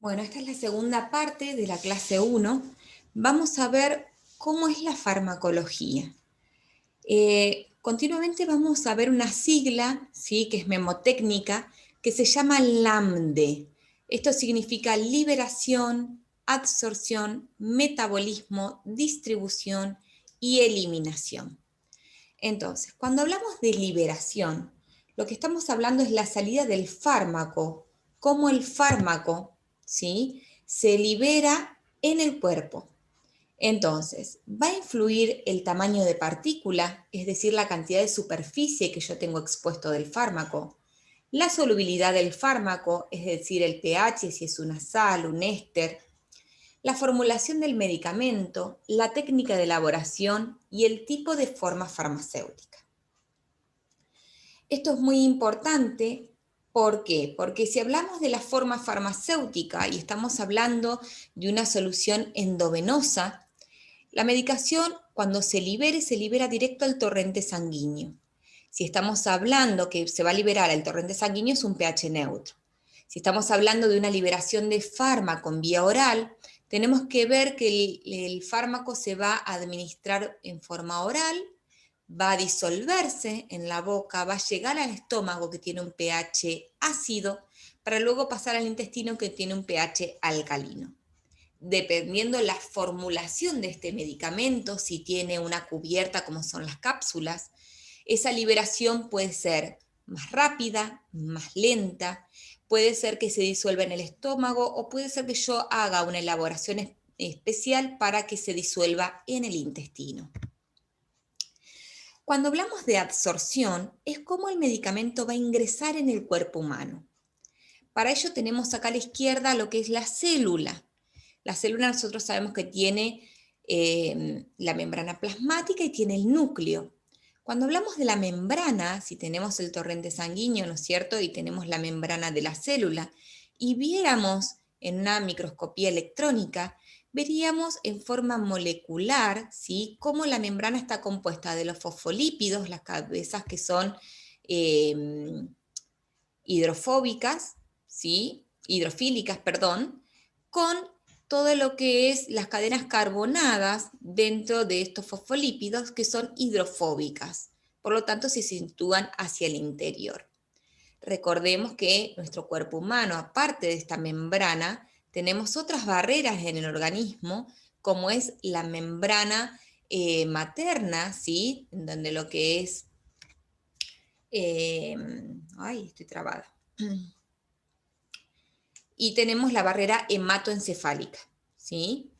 Bueno, esta es la segunda parte de la clase 1. Vamos a ver cómo es la farmacología. Continuamente vamos a ver una sigla, ¿sí?, que es memotécnica, que se llama LAMDE. Esto significa liberación, absorción, metabolismo, distribución y eliminación. Entonces, cuando hablamos de liberación, lo que estamos hablando es la salida del fármaco, cómo el fármaco, ¿sí?, se libera en el cuerpo. Entonces, va a influir el tamaño de partícula, es decir, la cantidad de superficie que yo tengo expuesto del fármaco, la solubilidad del fármaco, es decir, el pH, si es una sal, un éster, la formulación del medicamento, la técnica de elaboración y el tipo de forma farmacéutica. Esto es muy importante. ¿Por qué? Porque si hablamos de la forma farmacéutica y estamos hablando de una solución endovenosa, la medicación cuando se libera directo al torrente sanguíneo. Si estamos hablando que se va a liberar al torrente sanguíneo es un pH neutro. Si estamos hablando de una liberación de fármaco en vía oral, tenemos que ver que el fármaco se va a administrar en forma oral, va a disolverse en la boca, va a llegar al estómago que tiene un pH ácido, para luego pasar al intestino que tiene un pH alcalino. Dependiendo la formulación de este medicamento, si tiene una cubierta como son las cápsulas, esa liberación puede ser más rápida, más lenta, puede ser que se disuelva en el estómago o puede ser que yo haga una elaboración especial para que se disuelva en el intestino. Cuando hablamos de absorción, es cómo el medicamento va a ingresar en el cuerpo humano. Para ello tenemos acá a la izquierda lo que es la célula. La célula nosotros sabemos que tiene la membrana plasmática y tiene el núcleo. Cuando hablamos de la membrana, si tenemos el torrente sanguíneo, ¿no es cierto?, y tenemos la membrana de la célula, y viéramos en una microscopía electrónica, veríamos en forma molecular, ¿sí?, cómo la membrana está compuesta de los fosfolípidos, las cabezas que son hidrofóbicas, ¿sí?, hidrofílicas, perdón, con todo lo que es las cadenas carbonadas dentro de estos fosfolípidos que son hidrofóbicas. Por lo tanto, se sitúan hacia el interior. Recordemos que nuestro cuerpo humano, aparte de esta membrana, tenemos otras barreras en el organismo, como es la membrana materna, ¿sí?, en donde lo que es... ay, estoy trabada. Y tenemos la barrera hematoencefálica, ¿sí?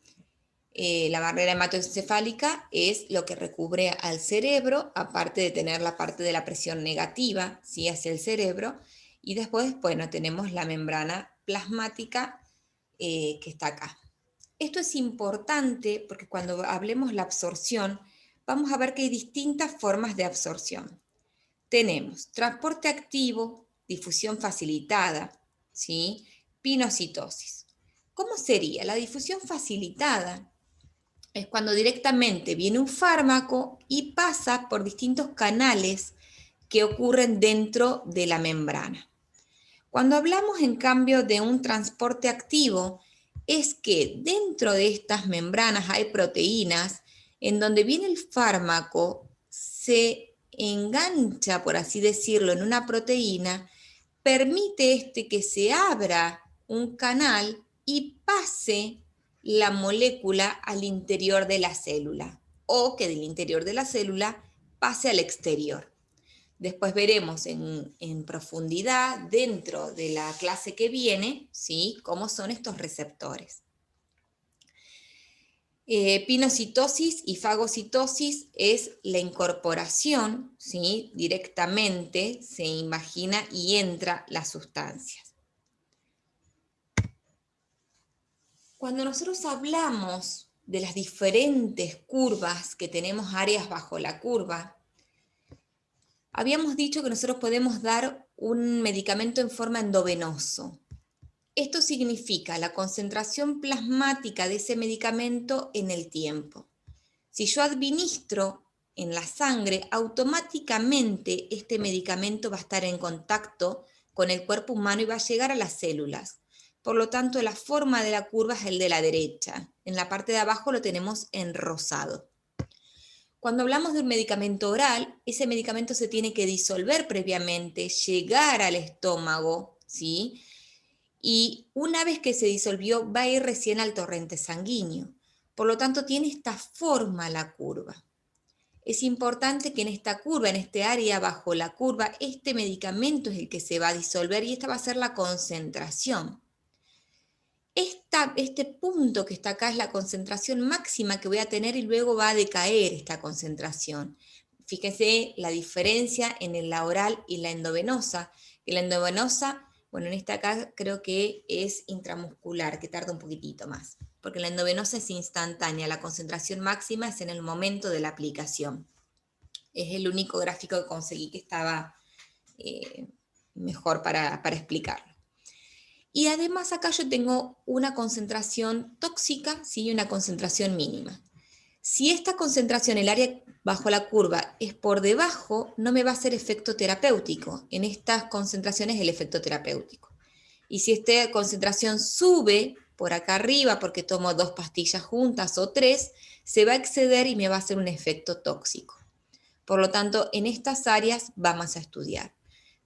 La barrera hematoencefálica es lo que recubre al cerebro, aparte de tener la parte de la presión negativa, ¿sí?, hacia el cerebro. Y después, bueno, tenemos la membrana plasmática que está acá. Esto es importante porque cuando hablemos la absorción, vamos a ver que hay distintas formas de absorción. Tenemos transporte activo, difusión facilitada, ¿sí?, pinocitosis. ¿Cómo sería? La difusión facilitada es cuando directamente viene un fármaco y pasa por distintos canales que ocurren dentro de la membrana. Cuando hablamos, en cambio, de un transporte activo, es que dentro de estas membranas hay proteínas en donde viene el fármaco, se engancha, por así decirlo, en una proteína, permite que se abra un canal y pase la molécula al interior de la célula, o que del interior de la célula pase al exterior. Después veremos en profundidad, dentro de la clase que viene, ¿sí?, cómo son estos receptores. Pinocitosis y fagocitosis es la incorporación, ¿sí?, directamente se imagina y entra las sustancias. Cuando nosotros hablamos de las diferentes curvas que tenemos, áreas bajo la curva, habíamos dicho que nosotros podemos dar un medicamento en forma endovenoso. Esto significa la concentración plasmática de ese medicamento en el tiempo. Si yo administro en la sangre, automáticamente este medicamento va a estar en contacto con el cuerpo humano y va a llegar a las células. por lo tanto la forma de la curva es el de la derecha. En la parte de abajo lo tenemos en rosado. Cuando hablamos de un medicamento oral, ese medicamento se tiene que disolver previamente, llegar al estómago, ¿sí? Y una vez que se disolvió, va a ir recién al torrente sanguíneo. Por lo tanto, tiene esta forma la curva. Es importante que en esta curva, en este área bajo la curva, este medicamento es el que se va a disolver y esta va a ser la concentración. Este punto que está acá es la concentración máxima que voy a tener y luego va a decaer esta concentración. Fíjense la diferencia en la oral y la endovenosa. La endovenosa, bueno, en esta acá creo que es intramuscular, que tarda un poquitito más, porque la endovenosa es instantánea, la concentración máxima es en el momento de la aplicación. Es el único gráfico que conseguí que estaba mejor para explicarlo. Y además acá yo tengo una concentración tóxica, ¿sí? Y una concentración mínima. Si esta concentración, el área bajo la curva, es por debajo, no me va a hacer efecto terapéutico. En estas concentraciones el efecto terapéutico. Y si esta concentración sube por acá arriba, porque tomo 2 pastillas juntas o 3, se va a exceder y me va a hacer un efecto tóxico. Por lo tanto, en estas áreas vamos a estudiar.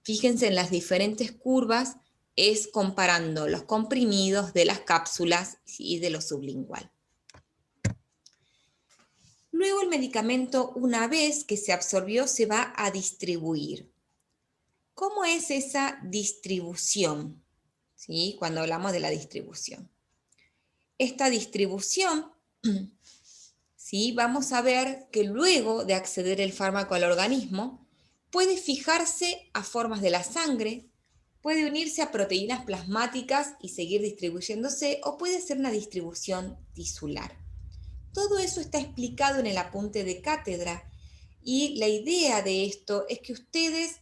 Fíjense en las diferentes curvas, es comparando los comprimidos de las cápsulas y de lo sublingual. Luego el medicamento, una vez que se absorbió, se va a distribuir. ¿Cómo es esa distribución? ¿Sí? Cuando hablamos de la distribución. Esta distribución, ¿sí? Vamos a ver que luego de acceder el fármaco al organismo, puede fijarse a formas de la sangre, puede unirse a proteínas plasmáticas y seguir distribuyéndose, o puede ser una distribución tisular. Todo eso está explicado en el apunte de cátedra y la idea de esto es que ustedes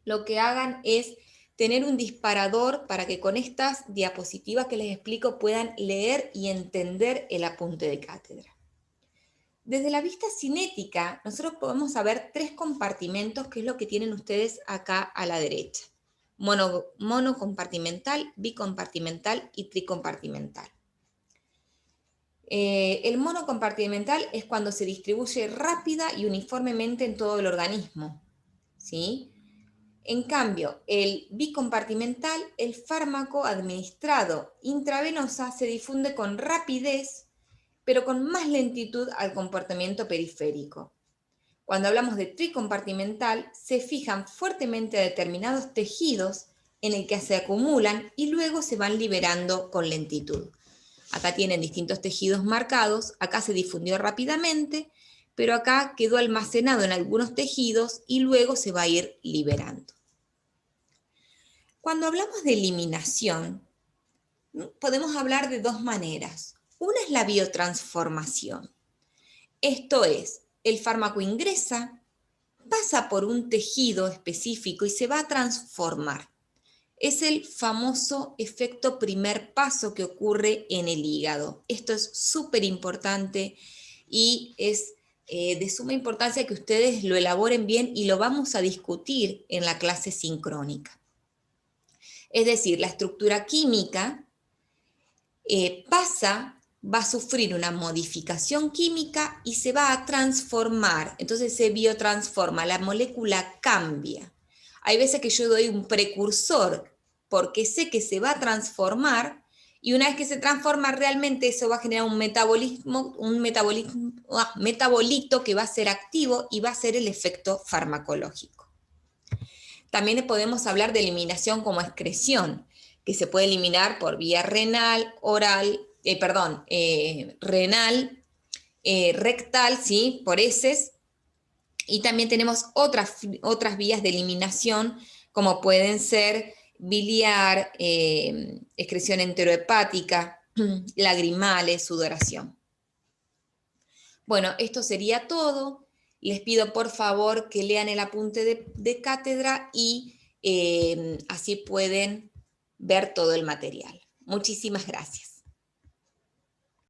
lo que hagan es tener un disparador para que con estas diapositivas que les explico puedan leer y entender el apunte de cátedra. Desde la vista cinética, nosotros podemos saber 3 compartimentos, que es lo que tienen ustedes acá a la derecha. Monocompartimental, bicompartimental y tricompartimental. El monocompartimental es cuando se distribuye rápida y uniformemente en todo el organismo, ¿sí? En cambio, el bicompartimental, el fármaco administrado intravenosa se difunde con rapidez, pero con más lentitud al comportamiento periférico. Cuando hablamos de tricompartimental, se fijan fuertemente a determinados tejidos en el que se acumulan y luego se van liberando con lentitud. Acá tienen distintos tejidos marcados, acá se difundió rápidamente, pero acá quedó almacenado en algunos tejidos y luego se va a ir liberando. Cuando hablamos de eliminación, podemos hablar de 2 maneras. Una es la biotransformación. Esto es, el fármaco ingresa, pasa por un tejido específico y se va a transformar. Es el famoso efecto primer paso que ocurre en el hígado. Esto es súper importante y es de suma importancia que ustedes lo elaboren bien y lo vamos a discutir en la clase sincrónica. Es decir, la estructura química va a sufrir una modificación química y se va a transformar. Entonces se biotransforma, la molécula cambia. Hay veces que yo doy un precursor porque sé que se va a transformar y una vez que se transforma realmente eso va a generar un metabolito que va a ser activo y va a ser el efecto farmacológico. También podemos hablar de eliminación como excreción, que se puede eliminar por vía renal, renal, rectal, ¿sí? Por heces. Y también tenemos otras vías de eliminación, como pueden ser biliar, excreción enterohepática, lagrimales, sudoración. Bueno, esto sería todo. Les pido por favor que lean el apunte de cátedra y así pueden ver todo el material. Muchísimas gracias.